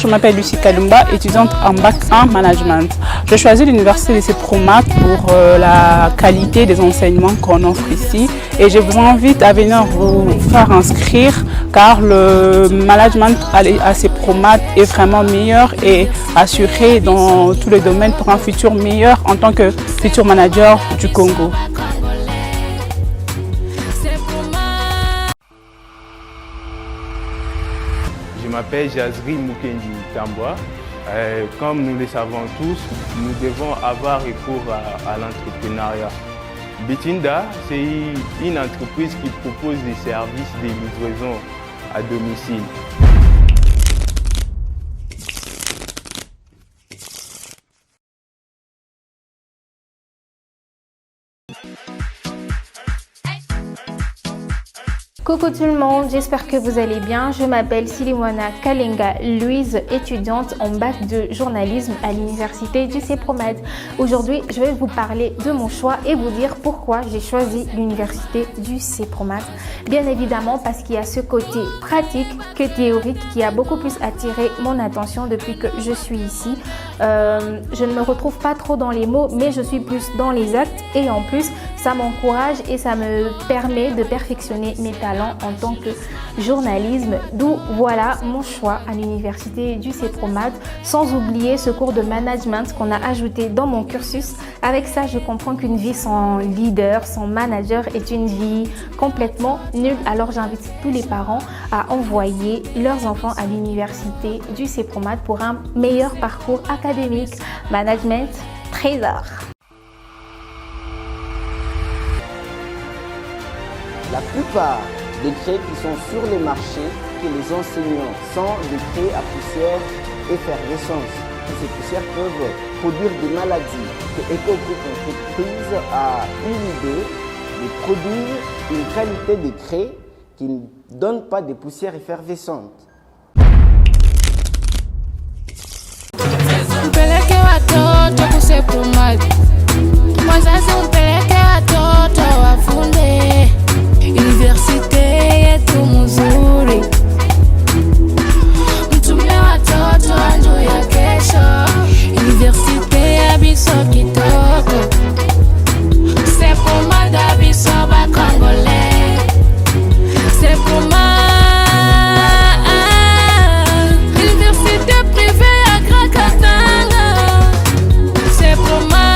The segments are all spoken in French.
Je m'appelle Lucie Kalumba, étudiante en Bac 1 Management. Je choisis l'université de CEPROMAT pour la qualité des enseignements qu'on offre ici et je vous invite à venir vous faire inscrire car le management à CEPROMAT est vraiment meilleur et assuré dans tous les domaines pour un futur meilleur en tant que futur manager du Congo. Je m'appelle Jazri Mukendi Tambwa. Comme nous le savons tous, nous devons avoir recours à l'entrepreneuriat. Bitinda, c'est une entreprise qui propose des services de livraison à domicile. Coucou tout le monde, j'espère que vous allez bien. Je m'appelle Silimwana Kalenga Louise, étudiante en bac de journalisme à l'université du CEPROMAT. Aujourd'hui, je vais vous parler de mon choix et vous dire pourquoi j'ai choisi l'université du CEPROMAT. Bien évidemment parce qu'il y a ce côté pratique que théorique qui a beaucoup plus attiré mon attention depuis que je suis ici. Je ne me retrouve pas trop dans les mots, mais je suis plus dans les actes et en plus, ça m'encourage et ça me permet de perfectionner mes talents en tant que journalisme, d'où voilà mon choix à l'université du CEPROMAT, sans oublier ce cours de management qu'on a ajouté dans mon cursus. Avec ça, je comprends qu'une vie sans leader, sans manager est une vie complètement nulle. Alors j'invite tous les parents à envoyer leurs enfants à l'université du CEPROMAT pour un meilleur parcours académique. Management, trésor. La plupart des craies qui sont sur les marchés, que les enseignants sans des craies à poussière effervescence. Ces poussières peuvent produire des maladies. Que Eco Group Entreprise a une idée de produire une qualité de craie qui ne donne pas des poussières effervescentes. Universite yetu mzuri, mtume watoto anjo ya kesho. Universite ya biso kitoko, CEPROMAT ya biso ba Congolais. CEPROMAT, université privée ya Grand Katanga. CEPROMAT,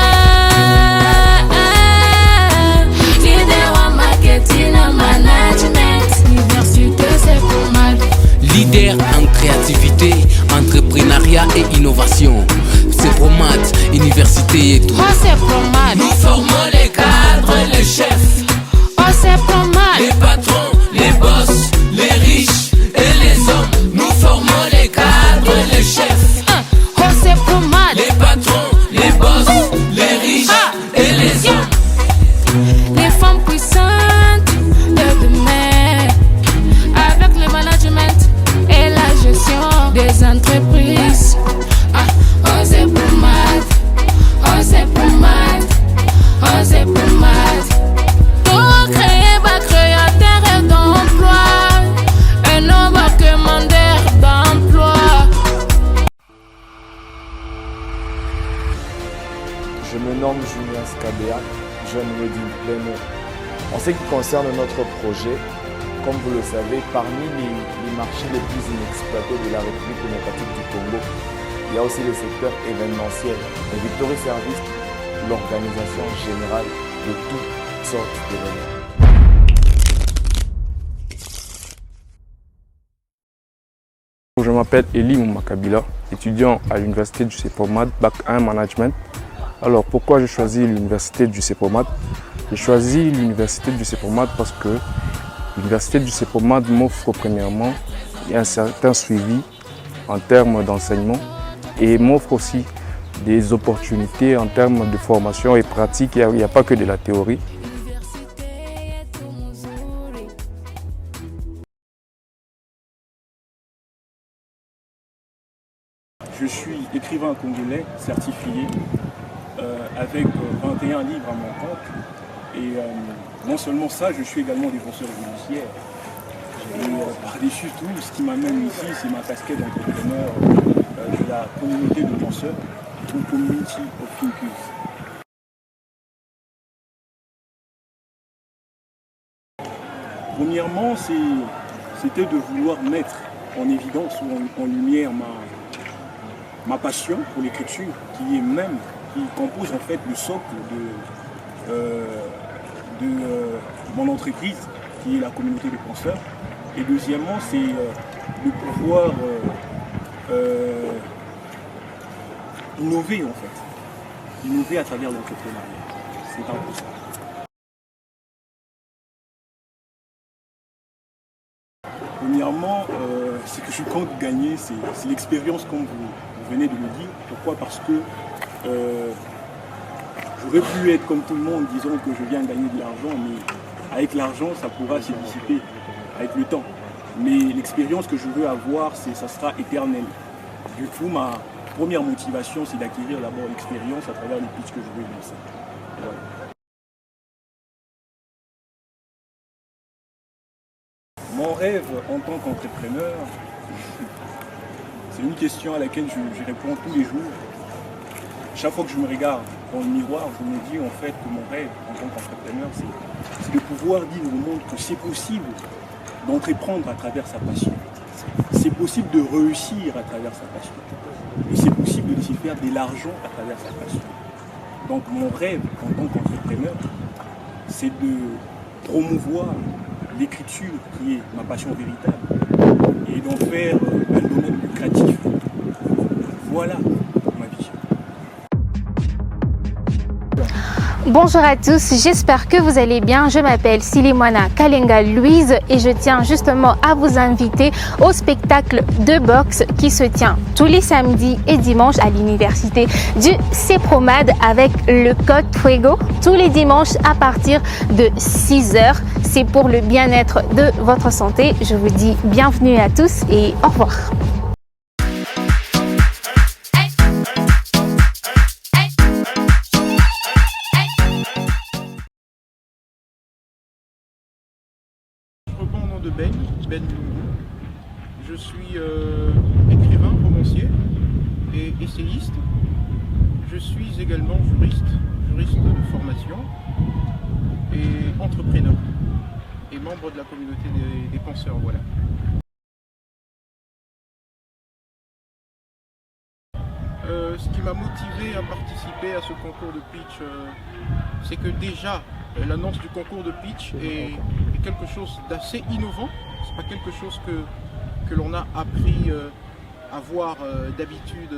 leader en créativité, entrepreneuriat et innovation. CEPROMAT, université et tout. Oh CEPROMAT, nous formons les cadres, les chefs. Oh CEPROMAT, les patrons, les boss, les riches et les hommes. Nous formons les cadres, les chefs. Oh CEPROMAT, les patrons, les boss, les riches et les hommes. Les femmes puissantes de demain, avec le management et la gestion des entreprises. Oh CEPROMAT, oh CEPROMAT, oh CEPROMAT. Pour créer, créateur d'emploi, un nombre commandeur d'emploi. Je me nomme Julien Skabea, jeune wedding planner. En ce qui concerne notre projet, comme vous le savez, parmi les marchés les plus inexploités de la République démocratique du Congo, il y a aussi le secteur événementiel. Le Victory Service, l'organisation générale de toutes sortes d'événements. Je m'appelle Eli Moumakabila, étudiant à l'université du CEPROMAT, Bac 1 Management. Alors pourquoi j'ai choisi l'université du CEPROMAT? J'ai choisi l'université du CEPROMAT parce que l'université du CEPROMAT m'offre premièrement un certain suivi en termes d'enseignement et m'offre aussi des opportunités en termes de formation et pratique. Il n'y a pas que de la théorie. Je suis écrivain congolais certifié avec 21 livres à mon compte. Et non seulement ça, je suis également défenseur judiciaire. Et par-dessus tout, ce qui m'amène ici, c'est ma casquette d'entrepreneur la communauté de penseurs ou Community of Thinkers. Premièrement, c'était de vouloir mettre en évidence ou en lumière ma passion pour l'écriture, qui compose en fait le socle de mon entreprise, qui est la communauté des penseurs. Et deuxièmement, c'est de pouvoir innover en fait, innover à travers l'entrepreneuriat. C'est un peu ça. Premièrement, ce que je compte gagner, c'est l'expérience comme vous venez de me dire. Pourquoi? Parce que j'aurais pu être comme tout le monde disant que je viens gagner de l'argent, mais avec l'argent, ça pourra se dissiper avec le temps. Mais l'expérience que je veux avoir, ça sera éternel. Du coup, ma première motivation, c'est d'acquérir d'abord l'expérience à travers les pitchs que je veux lancer. Voilà. Mon rêve en tant qu'entrepreneur, c'est une question à laquelle je réponds tous les jours. Chaque fois que je me regarde dans le miroir, je me dis en fait que mon rêve en tant qu'entrepreneur, c'est de pouvoir dire au monde que c'est possible d'entreprendre à travers sa passion. C'est possible de réussir à travers sa passion. Et c'est possible de s'y faire de l'argent à travers sa passion. Donc mon rêve en tant qu'entrepreneur, c'est de promouvoir l'écriture qui est ma passion véritable et d'en faire un domaine lucratif. Voilà ma vision. Bonjour à tous, j'espère que vous allez bien. Je m'appelle Silimwana Kalenga Louise et je tiens justement à vous inviter au spectacle de boxe qui se tient tous les samedis et dimanches à l'université du CEPROMAD avec le code FUEGO tous les dimanches à partir de 6h. C'est pour le bien-être de votre santé. Je vous dis bienvenue à tous et au revoir. De Ben Lungu. Je suis écrivain, romancier et essayiste. Je suis également juriste de formation et entrepreneur et membre de la communauté des penseurs. Voilà. Ce qui m'a motivé à participer à ce concours de pitch, c'est que déjà l'annonce du concours de pitch est quelque chose d'assez innovant. C'est pas quelque chose que l'on a appris à voir d'habitude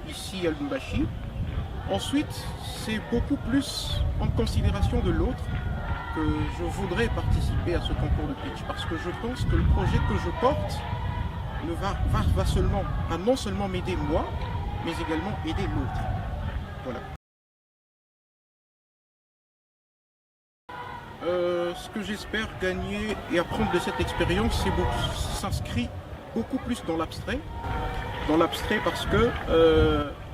ici à Lubumbashi. Ensuite, c'est beaucoup plus en considération de l'autre que je voudrais participer à ce concours de pitch, parce que je pense que le projet que je porte va non seulement m'aider moi, mais également aider l'autre. Voilà. Ce que j'espère gagner et apprendre de cette expérience, c'est s'inscrit beaucoup plus dans l'abstrait. Dans l'abstrait parce que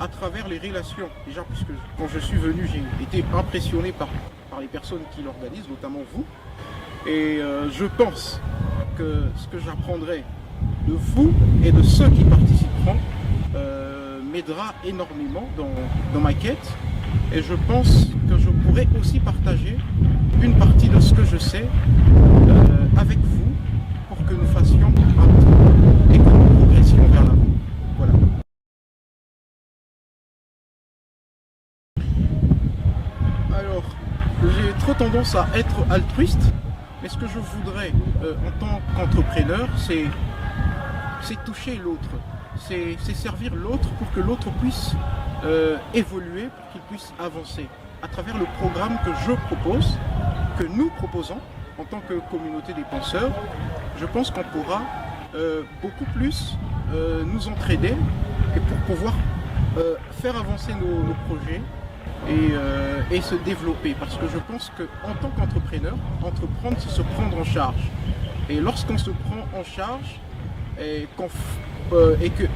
à travers les relations, déjà puisque quand je suis venu, j'ai été impressionné par les personnes qui l'organisent, notamment vous. Et je pense que ce que j'apprendrai de vous et de ceux qui participeront m'aidera énormément dans ma quête. Et je pense que je pourrai aussi partager une partie de ce que je sais avec vous pour que nous fassions un tour et que nous progressions vers l'avant. Voilà. Alors, j'ai trop tendance à être altruiste, mais ce que je voudrais en tant qu'entrepreneur, c'est toucher l'autre, c'est servir l'autre pour que l'autre puisse évoluer, pour qu'il puisse avancer à travers le programme que je propose, que nous proposons en tant que communauté des penseurs. Je pense qu'on pourra beaucoup plus nous entraider et pour pouvoir faire avancer nos projets et se développer, parce que je pense qu'en tant qu'entrepreneur, entreprendre, c'est se prendre en charge. Et lorsqu'on se prend en charge et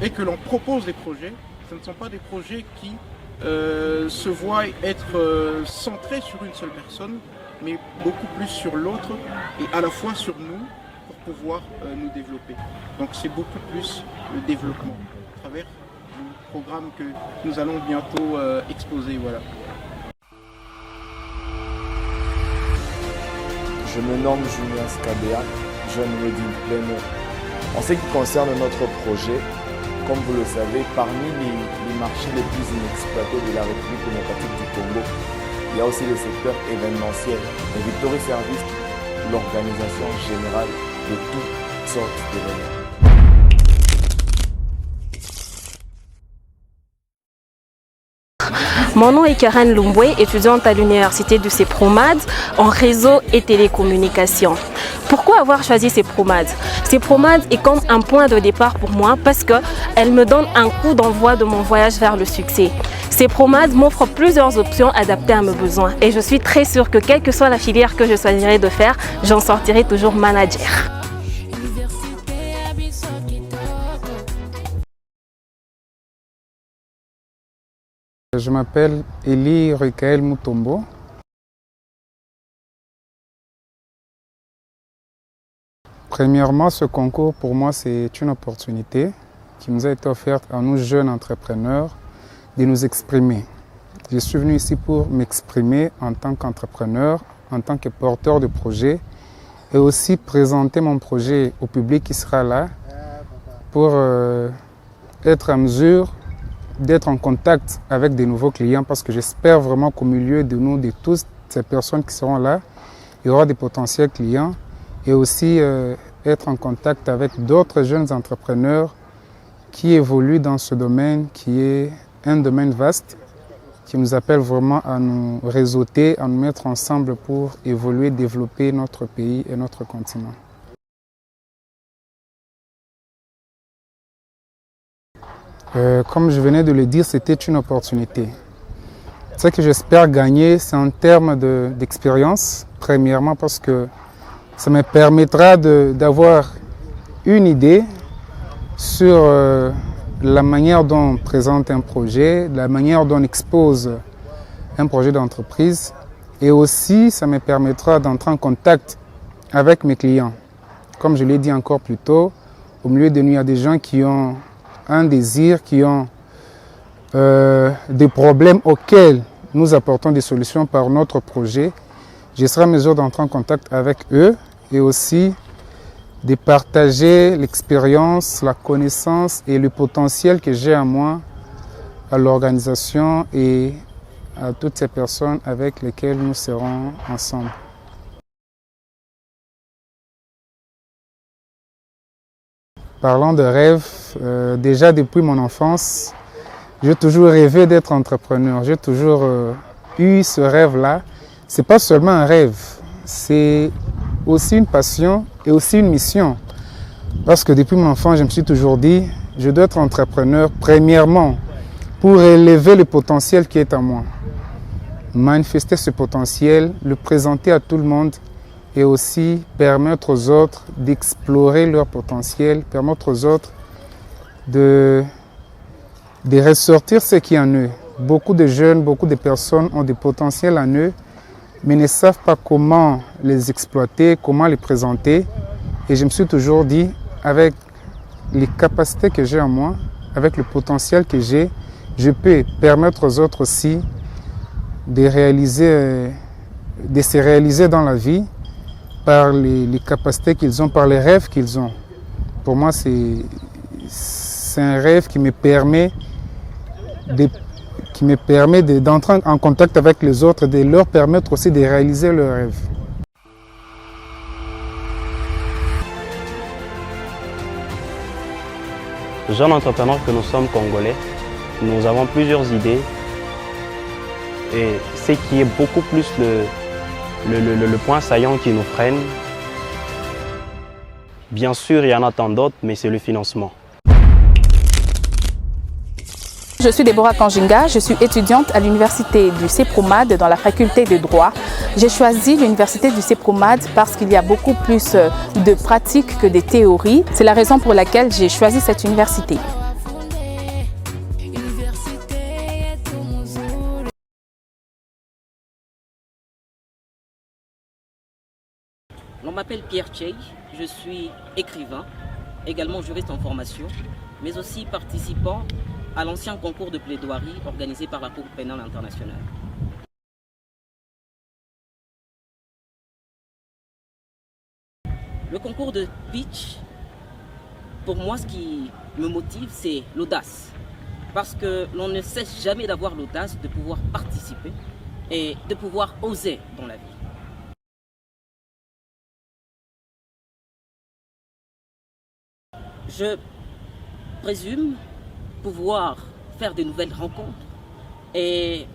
que l'on propose des projets, ce ne sont pas des projets qui se voient être centrés sur une seule personne, mais beaucoup plus sur l'autre et à la fois sur nous pour pouvoir nous développer. Donc c'est beaucoup plus le développement à travers programme que nous allons bientôt exposer. Voilà. Je me nomme Julien Scabéa, jeune Wedding Planner. En ce qui concerne notre projet, comme vous le savez, parmi les marchés les plus inexploités de la République démocratique du Congo, il y a aussi le secteur événementiel. Le Victory Service, l'organisation générale de toutes sortes d'événements. Mon nom est Karen Lumbwe, étudiante à l'université du CEPROMAD en réseau et télécommunications. Pourquoi avoir choisi CEPROMAD? CEPROMAD est comme un point de départ pour moi parce qu'elle me donne un coup d'envoi de mon voyage vers le succès. CEPROMAD m'offre plusieurs options adaptées à mes besoins et je suis très sûre que quelle que soit la filière que je choisirai de faire, j'en sortirai toujours manager. Je m'appelle Eli Rukael Mutombo. Premièrement, ce concours pour moi c'est une opportunité qui nous a été offerte à nous jeunes entrepreneurs de nous exprimer. Je suis venu ici pour m'exprimer en tant qu'entrepreneur, en tant que porteur de projet et aussi présenter mon projet au public qui sera là pour être à mesure d'être en contact avec des nouveaux clients parce que j'espère vraiment qu'au milieu de nous, de toutes ces personnes qui seront là, il y aura des potentiels clients et aussi être en contact avec d'autres jeunes entrepreneurs qui évoluent dans ce domaine qui est un domaine vaste qui nous appelle vraiment à nous réseauter, à nous mettre ensemble pour évoluer, développer notre pays et notre continent. Comme je venais de le dire, c'était une opportunité. Ce que j'espère gagner, c'est en termes d'expérience, premièrement parce que ça me permettra d'avoir une idée sur la manière dont on présente un projet, la manière dont on expose un projet d'entreprise et aussi ça me permettra d'entrer en contact avec mes clients. Comme je l'ai dit encore plus tôt, au milieu de nous, il y a des gens qui ont un désir, qui ont des problèmes auxquels nous apportons des solutions par notre projet. Je serai en mesure d'entrer en contact avec eux et aussi de partager l'expérience, la connaissance et le potentiel que j'ai à moi, à l'organisation et à toutes ces personnes avec lesquelles nous serons ensemble. Parlant de rêve, déjà depuis mon enfance, j'ai toujours rêvé d'être entrepreneur. J'ai toujours eu ce rêve-là. Ce n'est pas seulement un rêve, c'est aussi une passion et aussi une mission. Parce que depuis mon enfance, je me suis toujours dit, je dois être entrepreneur premièrement pour élever le potentiel qui est en moi. Manifester ce potentiel, le présenter à tout le monde et aussi permettre aux autres d'explorer leur potentiel, permettre aux autres de ressortir ce qui est en eux. Beaucoup de jeunes, beaucoup de personnes ont des potentiels en eux, mais ne savent pas comment les exploiter, comment les présenter. Et je me suis toujours dit, avec les capacités que j'ai en moi, avec le potentiel que j'ai, je peux permettre aux autres aussi de se réaliser dans la vie par les capacités qu'ils ont, par les rêves qu'ils ont. Pour moi, c'est un rêve qui me permet d'entrer en contact avec les autres, de leur permettre aussi de réaliser leurs rêves. Jeunes entrepreneurs que nous sommes congolais, nous avons plusieurs idées et ce qui est beaucoup plus le point saillant qui nous freine, bien sûr il y en a tant d'autres, mais c'est le financement. Je suis Déborah Kanjinga, je suis étudiante à l'université du CEPROMAD dans la faculté de droit. J'ai choisi l'université du CEPROMAD parce qu'il y a beaucoup plus de pratiques que de théories. C'est la raison pour laquelle j'ai choisi cette université. On m'appelle Pierre Tchey, je suis écrivain, également juriste en formation, mais aussi participant à l'ancien concours de plaidoirie organisé par la Cour pénale internationale. Le concours de pitch, pour moi, ce qui me motive, c'est l'audace. Parce que l'on ne cesse jamais d'avoir l'audace de pouvoir participer et de pouvoir oser dans la vie. Je présume pouvoir faire de nouvelles rencontres et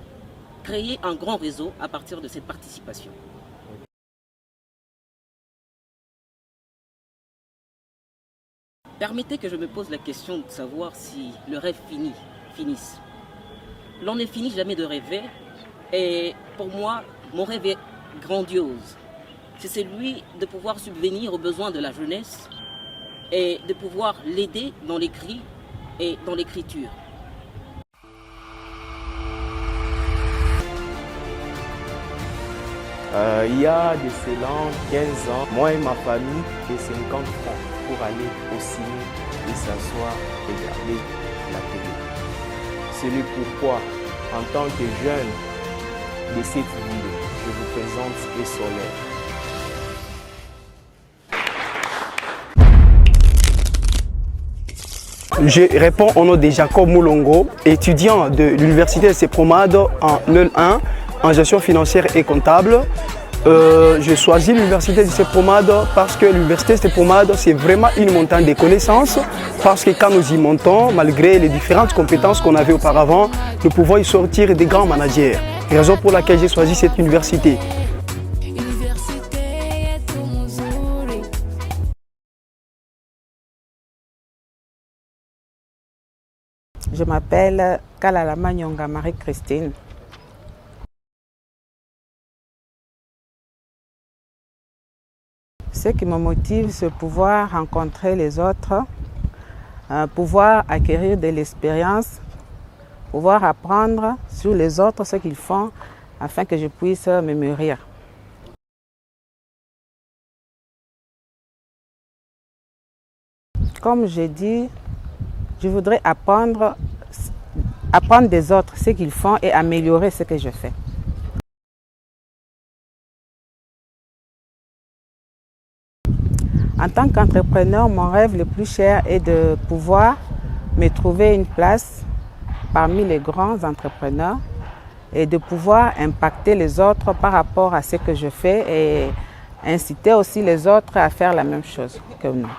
créer un grand réseau à partir de cette participation. Permettez que je me pose la question de savoir si le rêve finisse. L'on ne finit jamais de rêver et pour moi, mon rêve est grandiose. C'est celui de pouvoir subvenir aux besoins de la jeunesse et de pouvoir l'aider dans l'écrit et dans l'écriture. Il y a de cela 15 ans, moi et ma famille, et 50 francs pour aller au ciné et s'asseoir et regarder la télé. C'est le pourquoi, en tant que jeune de cette ville, je vous présente Et Solaire. Je réponds au nom de Jacob Moulongo, étudiant de l'Université de Sepromad en LEL1, en gestion financière et comptable. J'ai choisi l'Université de Sepromad parce que l'Université de Sepromad, c'est vraiment une montagne de connaissances. Parce que quand nous y montons, malgré les différentes compétences qu'on avait auparavant, nous pouvons y sortir des grands managers. Raison pour laquelle j'ai choisi cette université. Je m'appelle Kalalama Nyonga Marie-Christine. Ce qui me motive, c'est pouvoir rencontrer les autres, pouvoir acquérir de l'expérience, pouvoir apprendre sur les autres ce qu'ils font afin que je puisse me mûrir. Comme j'ai dit, je voudrais apprendre des autres ce qu'ils font et améliorer ce que je fais. En tant qu'entrepreneur, mon rêve le plus cher est de pouvoir me trouver une place parmi les grands entrepreneurs et de pouvoir impacter les autres par rapport à ce que je fais et inciter aussi les autres à faire la même chose que nous.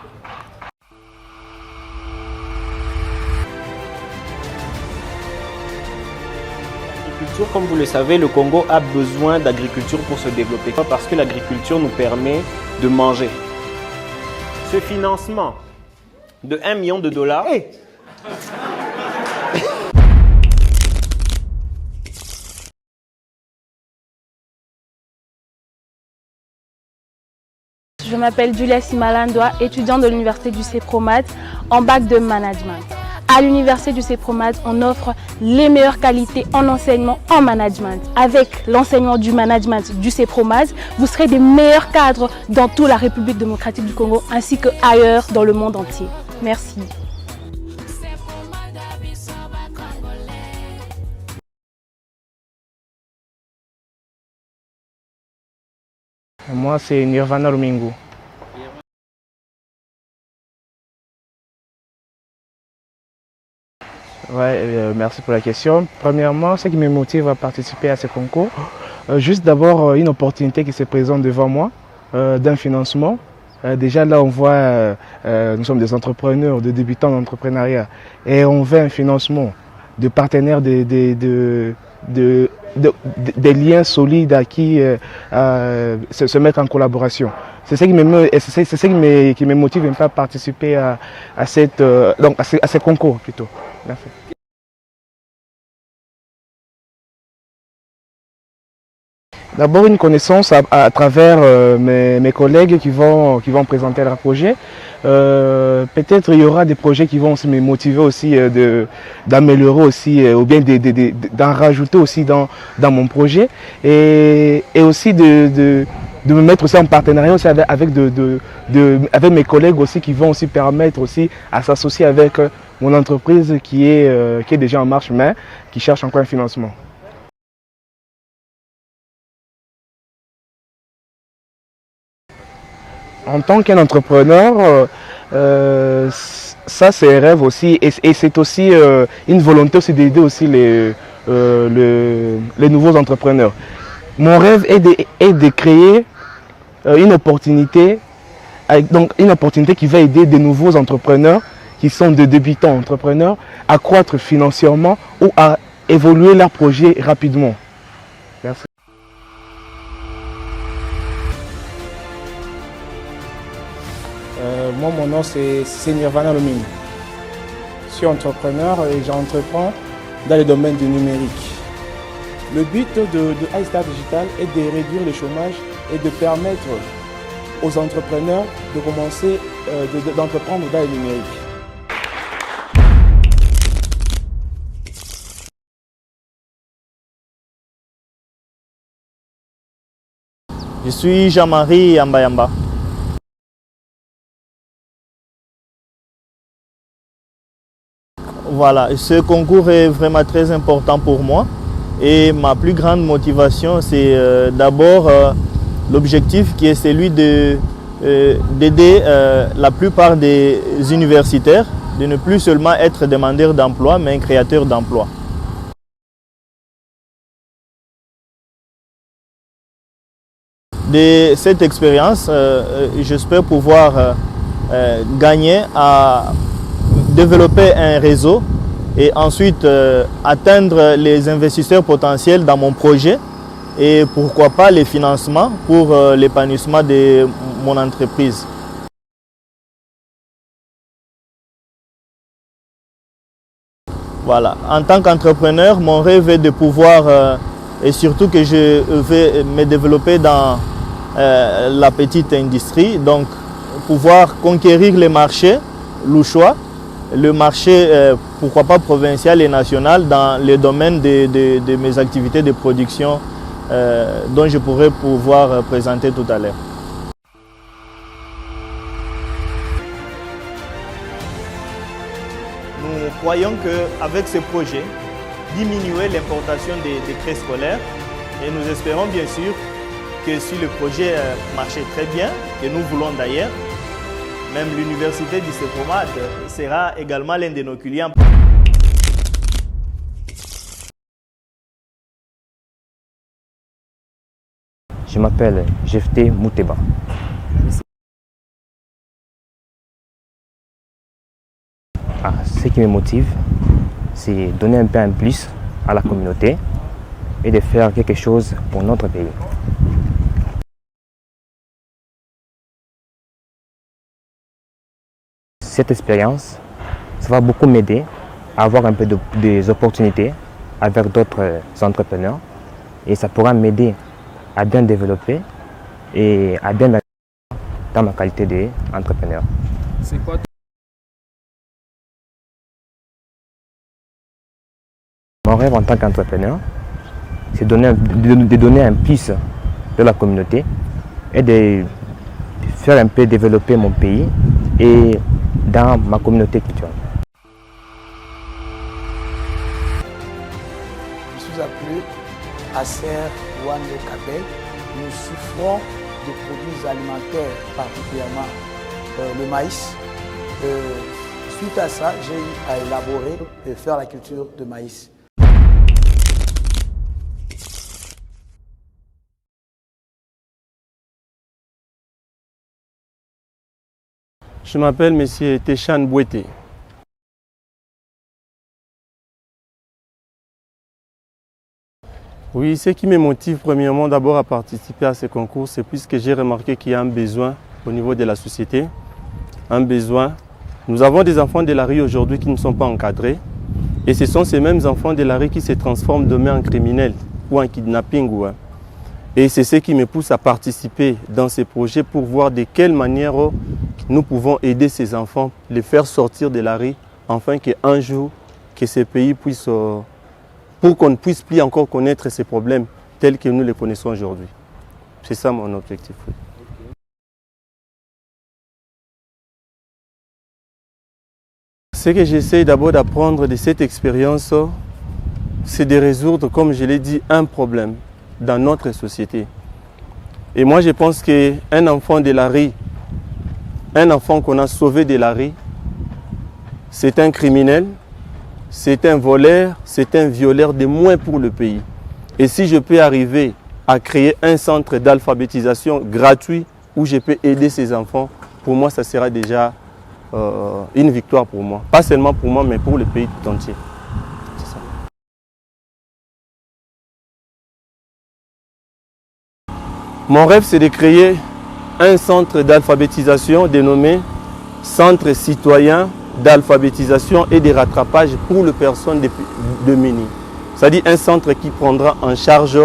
Comme vous le savez, le Congo a besoin d'agriculture pour se développer parce que l'agriculture nous permet de manger. Ce financement de 1 million de dollars Je m'appelle Julia Simalandoa, étudiante de l'Université du Sepromad en bac de management. À l'Université du Sepromad, on offre les meilleures qualités en enseignement, en management. Avec l'enseignement du management du Sepromad, vous serez des meilleurs cadres dans toute la République démocratique du Congo ainsi qu'ailleurs dans le monde entier. Merci. Moi, c'est Nirvana Rumingu. Merci pour la question. Premièrement, ce qui me motive à participer à ce concours, juste d'abord une opportunité qui se présente devant moi d'un financement. Déjà là, on voit, nous sommes des entrepreneurs, des débutants d'entrepreneuriat et on veut un financement de partenaires, des liens solides à qui se mettre en collaboration. C'est ce qui me motive un peu à participer à ce concours plutôt. Merci. D'abord une connaissance à travers mes collègues qui vont présenter leur projet. Peut-être il y aura des projets qui vont aussi me motiver aussi d'améliorer aussi ou bien d'en rajouter aussi dans mon projet et aussi de me mettre aussi en partenariat aussi avec mes collègues aussi qui vont aussi permettre aussi à s'associer avec mon entreprise qui est déjà en marche, mais qui cherche encore un financement. En tant qu'entrepreneur, ça c'est un rêve aussi et c'est aussi une volonté aussi d'aider aussi les nouveaux entrepreneurs. Mon rêve est de créer une opportunité, donc une opportunité qui va aider de nouveaux entrepreneurs qui sont de débutants entrepreneurs à croître financièrement ou à évoluer leur projet rapidement. Merci. Moi, mon nom c'est Nirvana Lomini. Je suis entrepreneur et j'entreprends dans le domaine du numérique. Le but de iStar Digital est de réduire le chômage et de permettre aux entrepreneurs de commencer d'entreprendre dans le numérique. Je suis Jean-Marie Yamba. Voilà, ce concours est vraiment très important pour moi et ma plus grande motivation c'est d'abord l'objectif qui est celui d'aider la plupart des universitaires de ne plus seulement être demandeurs d'emploi mais créateurs d'emplois. De cette expérience, j'espère pouvoir gagner à développer un réseau et ensuite atteindre les investisseurs potentiels dans mon projet et pourquoi pas les financements pour l'épanouissement de mon entreprise. Voilà. En tant qu'entrepreneur, mon rêve est de pouvoir, et surtout que je vais me développer dans la petite industrie, donc pouvoir conquérir les marchés louchois, le marché, pourquoi pas provincial et national, dans le domaine de mes activités de production dont je pourrais pouvoir présenter tout à l'heure. Nous croyons qu'avec ce projet, diminuer l'importation des craies scolaires et nous espérons bien sûr que si le projet marchait très bien, et nous voulons d'ailleurs, même l'université du CEPROMAD sera également l'un de nos clients. Je m'appelle Jefté Mouteba. Ce qui me motive, c'est donner un peu un plus à la communauté et de faire quelque chose pour notre pays. Cette expérience, ça va beaucoup m'aider à avoir un peu des opportunités avec d'autres entrepreneurs et ça pourra m'aider à bien développer et à bien dans ma qualité d'entrepreneur. C'est quoi? Mon rêve en tant qu'entrepreneur, c'est de donner un plus de la communauté et de faire un peu développer mon pays et dans ma communauté culturelle. Je suis appelé Asser Wande Kabel. Nous souffrons de produits alimentaires, particulièrement le maïs. Suite à ça, j'ai eu à élaborer et faire la culture de maïs. Je m'appelle M. Téchan Bouété. Oui, ce qui me motive premièrement d'abord à participer à ce concours, c'est puisque j'ai remarqué qu'il y a un besoin au niveau de la société. Un besoin. Nous avons des enfants de la rue aujourd'hui qui ne sont pas encadrés. Et ce sont ces mêmes enfants de la rue qui se transforment demain en criminels ou en kidnapping. Et c'est ce qui me pousse à participer dans ces projets pour voir de quelle manière nous pouvons aider ces enfants, les faire sortir de la rue, afin qu'un jour, que ces pays puissent, pour qu'on ne puisse plus encore connaître ces problèmes tels que nous les connaissons aujourd'hui. C'est ça mon objectif. Oui. Ce que j'essaie d'abord d'apprendre de cette expérience, c'est de résoudre, comme je l'ai dit, un problème dans notre société. Et moi, je pense qu'un enfant de la rue, un enfant qu'on a sauvé de la rue, c'est un criminel, c'est un voleur, c'est un violeur de moins pour le pays. Et si je peux arriver à créer un centre d'alphabétisation gratuit où je peux aider ces enfants, pour moi, ça sera déjà une victoire pour moi. Pas seulement pour moi, mais pour le pays tout entier. C'est ça. Mon rêve, c'est de créer un centre d'alphabétisation dénommé Centre citoyen d'alphabétisation et de rattrapage pour les personnes démunies. C'est-à-dire un centre qui prendra en charge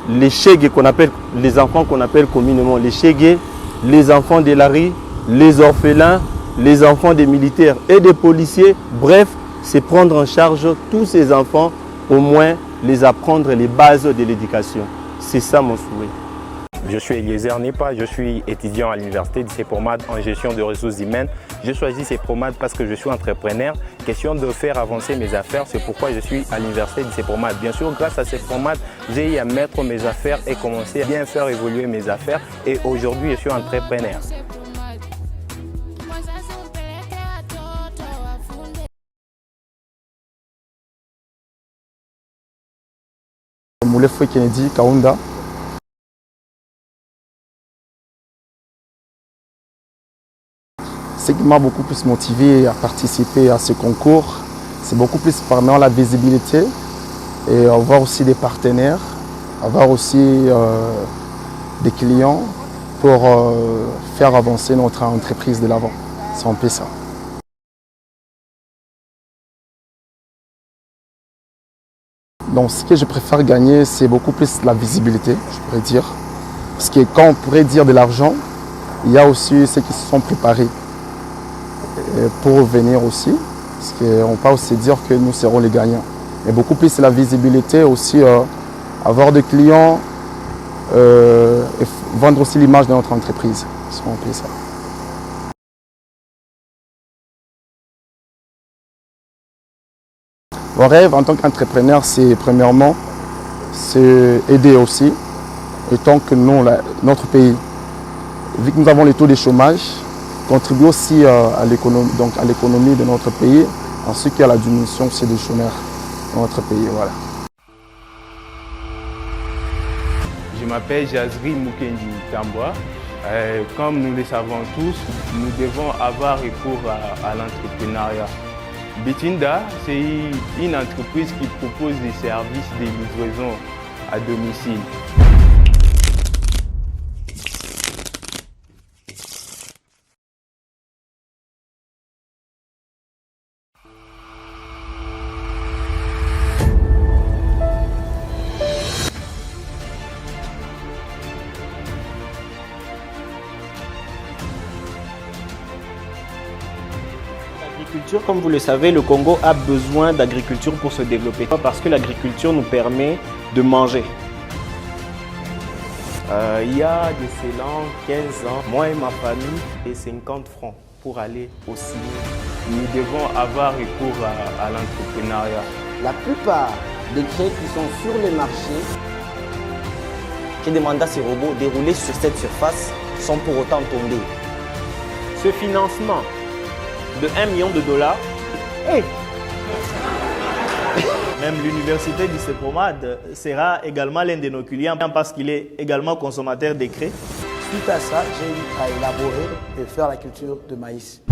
les chégués qu'on appelle, les enfants qu'on appelle communément les chégués, les enfants de la rue, les orphelins, les enfants des militaires et des policiers. Bref, c'est prendre en charge tous ces enfants, au moins les apprendre les bases de l'éducation. C'est ça mon souhait. Je suis Eliezer Nipa, je suis étudiant à l'université du CEPROMAD en gestion de ressources humaines. Je choisis CEPROMAD parce que je suis entrepreneur. Question de faire avancer mes affaires, c'est pourquoi je suis à l'université du CEPROMAD. Bien sûr, grâce à CEPROMAD, j'ai eu à mettre mes affaires et commencer à bien faire évoluer mes affaires. Et aujourd'hui, je suis entrepreneur. Moulefoué Kennedy, Kaunda. Ce qui m'a beaucoup plus motivé à participer à ce concours, c'est beaucoup plus par la visibilité et avoir aussi des partenaires, avoir aussi des clients pour faire avancer notre entreprise de l'avant. C'est un peu ça. Donc ce que je préfère gagner, c'est beaucoup plus la visibilité, je pourrais dire. Parce que quand on pourrait dire de l'argent, il y a aussi ceux qui se sont préparés pour venir aussi, parce qu'on peut aussi dire que nous serons les gagnants. Mais beaucoup plus la visibilité, aussi avoir des clients et vendre aussi l'image de notre entreprise. C'est un peu ça. Mon rêve en tant qu'entrepreneur, c'est premièrement, c'est aider aussi, étant que nous, notre pays, vu que nous avons les taux de chômage, contribuer aussi à l'économie de notre pays, ainsi qu'à la diminution aussi des chômeurs dans notre pays. Voilà. Je m'appelle Jazri Mukendi Tambwa. Comme nous le savons tous, nous devons avoir recours à l'entrepreneuriat. Bitinda, c'est une entreprise qui propose des services de livraison à domicile. L'agriculture, comme vous le savez, le Congo a besoin d'agriculture pour se développer. Parce que l'agriculture nous permet de manger. Il y a de cela 15 ans, moi et ma famille, et 50 francs pour aller au cinéma. Nous devons avoir recours à l'entrepreneuriat. La plupart des crêpes qui sont sur le marché, qui demandent à ces robots dérouler sur cette surface sans pour autant tomber. Ce financement de 1 million de dollars, même l'université du CEPROMAD sera également l'un de nos clients parce qu'il est également consommateur des craies. Suite à ça, j'ai eu à élaborer et faire la culture de maïs.